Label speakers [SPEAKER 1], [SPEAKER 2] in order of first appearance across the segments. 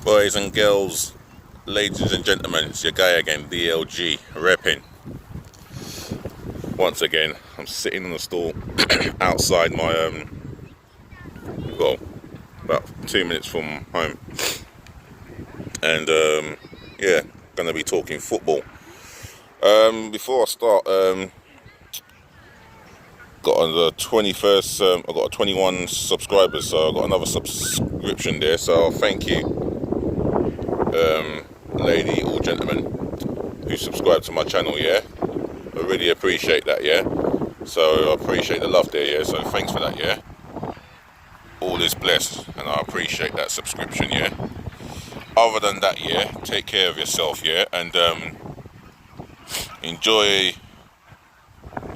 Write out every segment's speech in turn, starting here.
[SPEAKER 1] Boys and girls, ladies and gentlemen, it's your guy again, DLG Reppin. Once again, I'm sitting on the stool outside my well, about 2 minutes from home, and yeah, gonna be talking football. Before I start, got on the 21st, I got 21 subscribers, so I got another subscription there, so thank you, lady or gentleman who subscribed to my channel. Yeah, I really appreciate that. Yeah, so I appreciate the love there. Yeah, so thanks for that. Yeah, all is blessed, and I appreciate that subscription. Yeah, other than that, yeah, take care of yourself. Yeah, and enjoy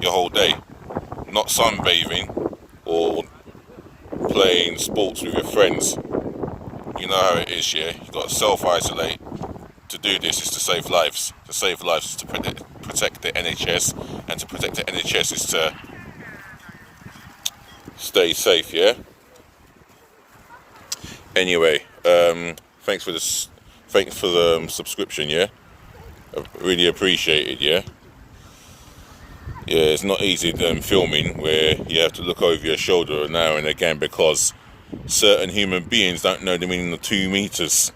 [SPEAKER 1] your whole day, not sunbathing or playing sports with your friends. You know how it is, yeah. You've got to self-isolate. To do this is to save lives. To save lives is to protect the NHS, and to protect the NHS is to stay safe, yeah. Anyway, thanks for this. Thanks for the subscription, yeah. I really appreciate it, yeah. Yeah, it's not easy filming where you have to look over your shoulder now and again because certain human beings don't know the meaning of 2 meters.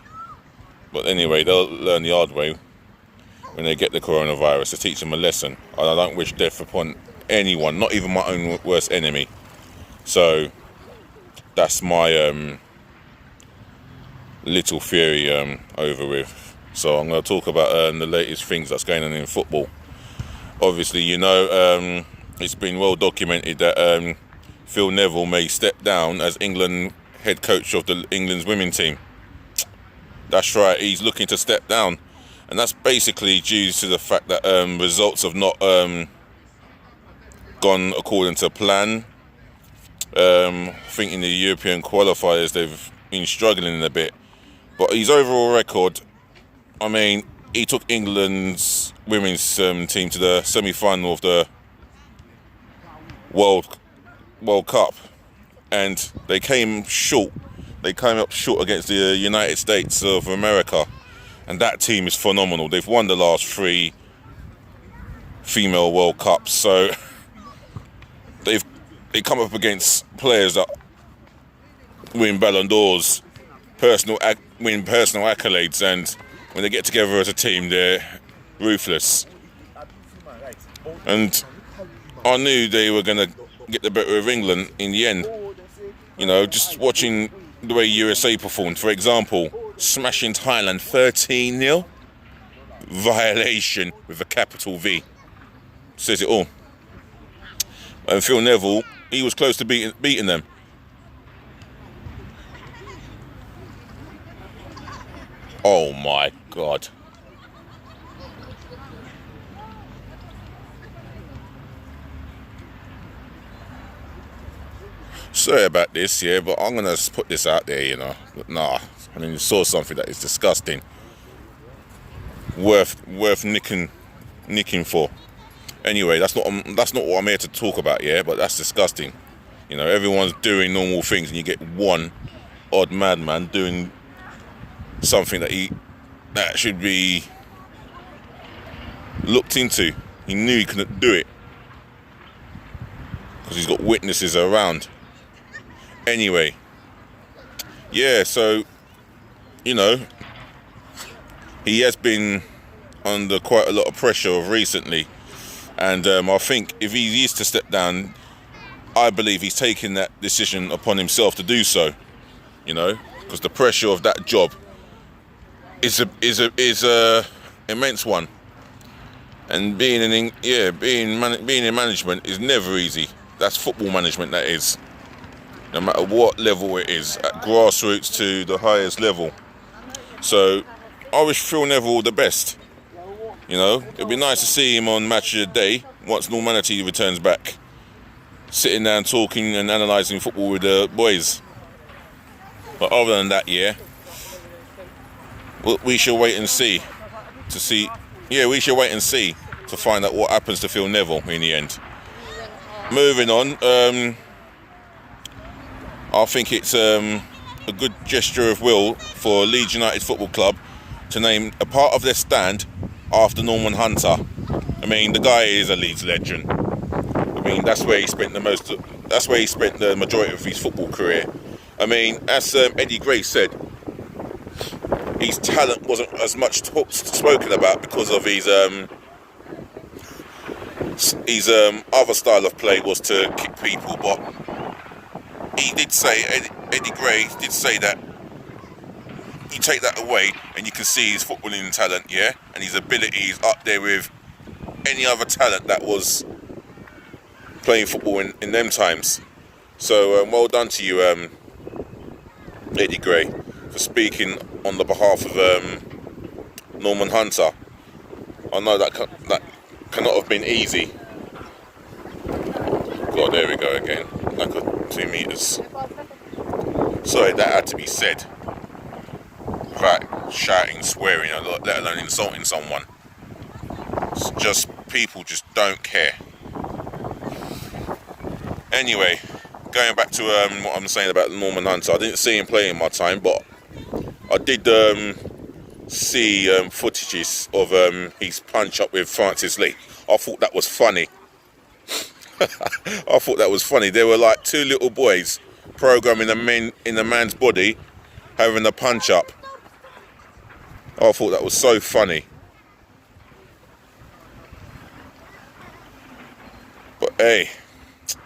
[SPEAKER 1] But anyway, they'll learn the hard way when they get the coronavirus, to teach them a lesson. And I don't wish death upon anyone, not even my own worst enemy. So that's my little theory over with. So I'm going to talk about the latest things that's going on in football. Obviously, you know, it's been well documented that Phil Neville may step down as England head coach of the England's women's team. That's right, he's looking to step down, and that's basically due to the fact that results have not gone according to plan. I think in the European qualifiers they've been struggling a bit, but his overall record, I mean, he took England's women's team to the semi-final of the World Cup, and they came short. They came up short against the United States of America, and that team is phenomenal. They've won the last 3 female World Cups, so they come up against players that win Ballon d'Ors, win personal accolades, and when they get together as a team, they're ruthless. And I knew they were going to get the better of England in the end. You know, just watching the way USA performed, for example, smashing Thailand 13-0. Violation with a capital V. Says it all. And Phil Neville, he was close to beating them. Oh my God. Sorry about this, yeah, but I'm gonna put this out there, you know. But nah, I mean, you saw something that is disgusting, worth nicking for. Anyway, that's not what I'm here to talk about, yeah. But that's disgusting. You know, everyone's doing normal things, and you get one odd madman doing something that should be looked into. He knew he couldn't do it because he's got witnesses around. Anyway, yeah, so, you know, he has been under quite a lot of pressure recently, and I think if he is to step down, I believe he's taking that decision upon himself to do so, you know, because the pressure of that job is a immense one, and being in management is never easy. That's football management, that is. No matter what level it is, at grassroots to the highest level. So I wish Phil Neville all the best. You know, it'd be nice to see him on Match of the Day once normality returns back, sitting down talking and analysing football with the boys. But other than that, yeah, we shall wait and see we shall wait and see to find out what happens to Phil Neville in the end. Moving on, I think it's a good gesture of will for Leeds United Football Club to name a part of their stand after Norman Hunter. I mean, the guy is a Leeds legend. I mean, that's where he spent the majority of his football career. I mean, as Eddie Gray said, his talent wasn't as much spoken about because of his other style of play was to kick people, but he did say, Eddie Gray did say that you take that away and you can see his footballing talent, yeah, and his abilities up there with any other talent that was playing football in them times. So well done to you, Eddie Gray, for speaking on the behalf of Norman Hunter. I know that cannot have been easy. God, there we go again. Like 2 meters. Sorry, that had to be said without shouting, swearing, let alone insulting someone. It's just people just don't care. Anyway, going back to what I'm saying about Norman Hunter, I didn't see him play in my time, but I did see footages of his punch up with Francis Lee. I thought that was funny. I thought that was funny. There were like 2 little boys programming in a man's body, having a punch up. I thought that was so funny. But hey,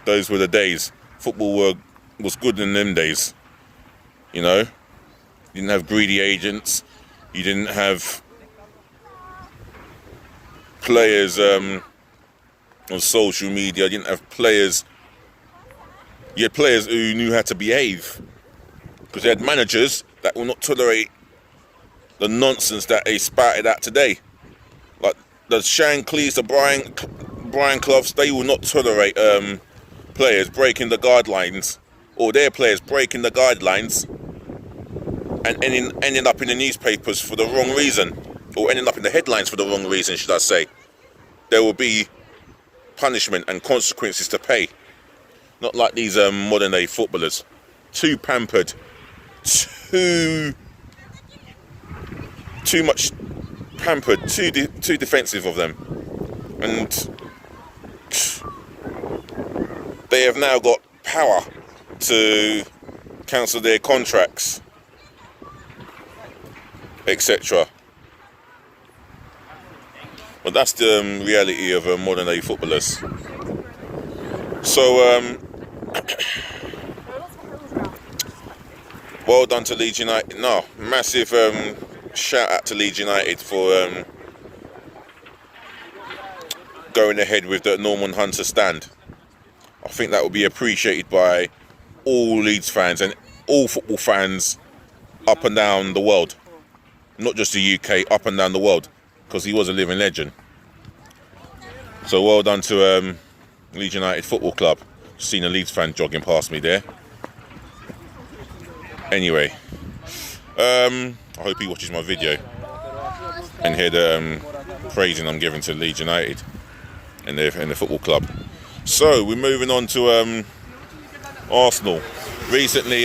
[SPEAKER 1] those were the days. Football was good in them days. You know, you didn't have greedy agents. You didn't have players on social media. You didn't have players. You had players who knew how to behave, because they had managers that will not tolerate the nonsense that they spouted out today. Like the Shankleys, the Brian Cloughs, they will not tolerate players breaking the guidelines, or their players breaking the guidelines and ending up in the newspapers for the wrong reason, or ending up in the headlines for the wrong reason, should I say. There will be punishment and consequences to pay. Not like these modern day footballers. Too pampered. Too much pampered. Too defensive of them. And they have now got power to cancel their contracts, etc. But that's the reality of modern day footballers. So well done to Leeds United. No, massive shout out to Leeds United for going ahead with the Norman Hunter stand. I think that will be appreciated by all Leeds fans and all football fans up and down the world. Not just the UK, up and down the world, because he was a living legend. So well done to Leeds United Football Club. Seen a Leeds fan jogging past me there. Anyway, I hope he watches my video and hear the praising I'm giving to Leeds United and the football club. So we're moving on to Arsenal. Recently,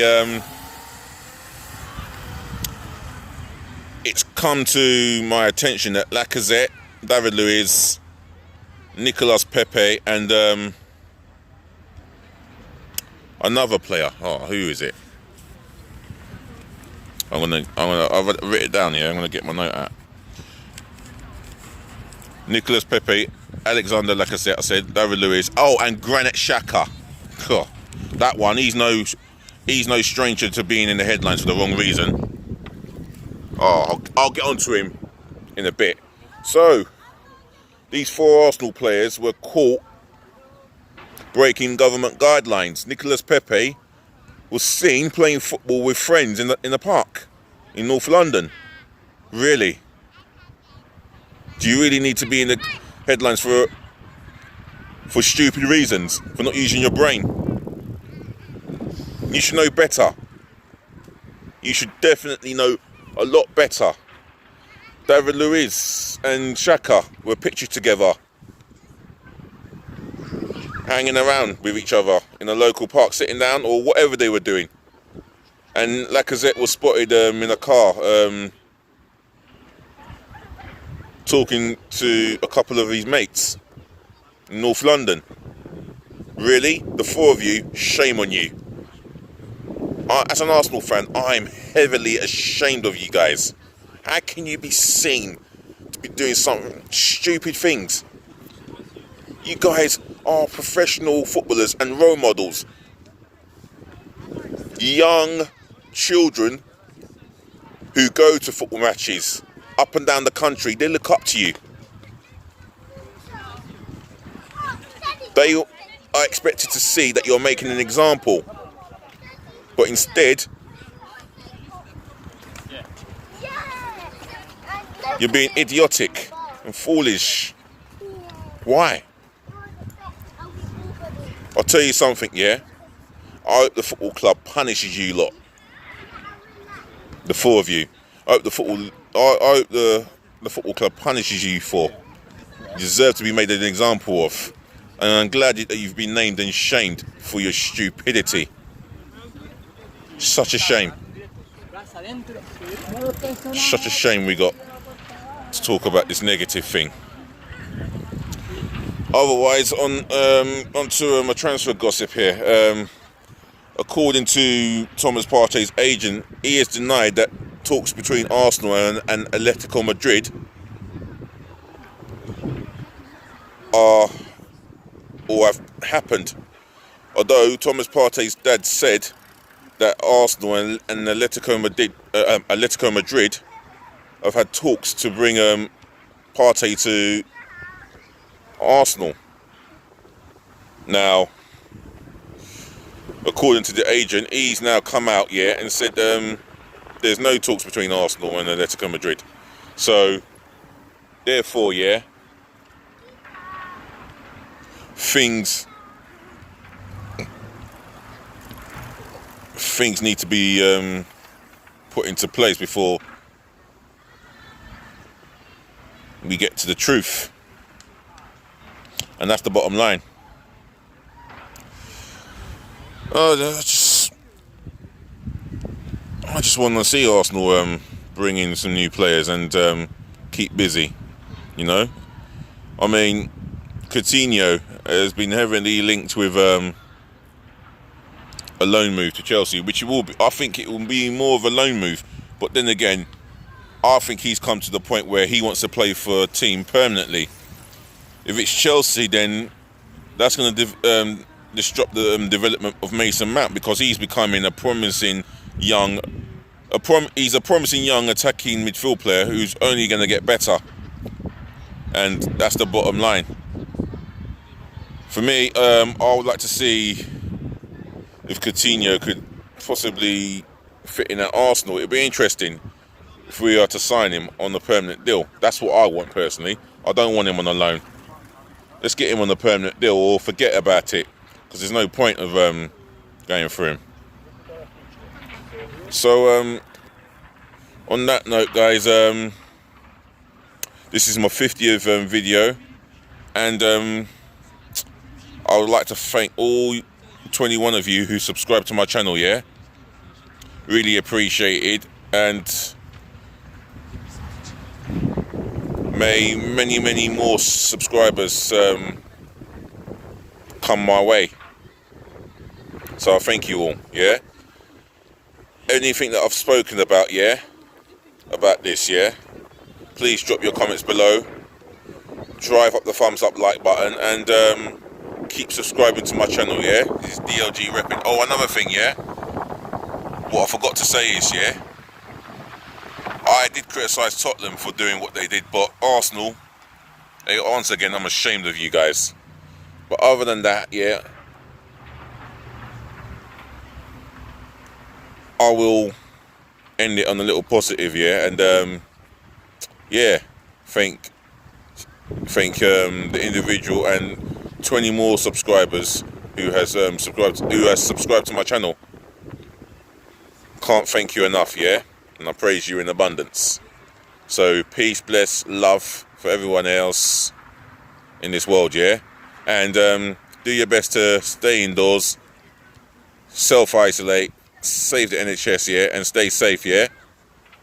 [SPEAKER 1] it's come to my attention that Lacazette, David Luiz, Nicolas Pepe, and another player. Oh, who is it? I've written it down here. I'm gonna get my note out. Nicolas Pepe, Alexander Lacazette, I said, David Luiz. Oh, and Granit Xhaka. Oh, that one. He's no stranger to being in the headlines for the wrong reason. Oh, I'll get onto him in a bit. So, these 4 Arsenal players were caught breaking government guidelines. Nicolas Pepe was seen playing football with friends in the park in North London. Really? Do you really need to be in the headlines for stupid reasons, for not using your brain? You should know better. You should definitely know a lot better. David Luiz and Xhaka were pictured together, hanging around with each other in a local park, sitting down or whatever they were doing. And Lacazette was spotted in a car talking to a couple of his mates in North London. Really? The four of you, shame on you. As an Arsenal fan, I'm heavily ashamed of you guys. How can you be seen to be doing some stupid things? You guys are professional footballers and role models. Young children who go to football matches up and down the country, they look up to you. They are expected to see that you're making an example. But instead, you're being idiotic and foolish. Why? I'll tell you something, yeah? I hope the football club punishes you lot. The four of you. I hope the football club punishes you for. You deserve to be made an example of. And I'm glad that you've been named and shamed for your stupidity. Such a shame. Such a shame we got to talk about this negative thing. Otherwise, onto my transfer gossip here. According to Thomas Partey's agent, he has denied that talks between Arsenal and Atletico Madrid are or have happened. Although Thomas Partey's dad said that Arsenal and Atletico Madrid have had talks to bring Partey to Arsenal. Now, according to the agent, he's now come out and said there's no talks between Arsenal and Atletico Madrid. So, therefore, things need to be put into place before we get to the truth. And that's the bottom line. I just want to see Arsenal bring in some new players and keep busy, you know. I mean, Coutinho has been heavily linked with a loan move to Chelsea, which it will be. I think it will be more of a loan move. But then again, I think he's come to the point where he wants to play for a team permanently. If it's Chelsea, then that's going to disrupt the development of Mason Mount, because he's becoming a promising young attacking midfield player who's only going to get better. And that's the bottom line. For me, I would like to see if Coutinho could possibly fit in at Arsenal. It'd be interesting if we are to sign him on a permanent deal. That's what I want personally. I don't want him on a loan. Let's get him on a permanent deal or forget about it, because there's no point of going for him. So, on that note, guys, this is my 50th video, and I would like to thank all 21 of you who subscribe to my channel, really appreciate it, and may many more subscribers come my way. So I thank you all, anything that I've spoken about, about this, please drop your comments below, drive up the thumbs up like button, and keep subscribing to my channel, This is DLG Reppin. Oh, another thing, what I forgot to say is, I did criticise Tottenham for doing what they did, but Arsenal, once again, I'm ashamed of you guys. But other than that, I will end it on a little positive, and thank the individual and 20 more subscribers who has subscribed to my channel. Can't thank you enough, and I praise you in abundance. So peace, bless, love for everyone else in this world, and do your best to stay indoors, self-isolate, save the NHS, yeah, and stay safe, yeah.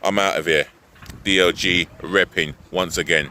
[SPEAKER 1] I'm out of here. DLG Reppin once again.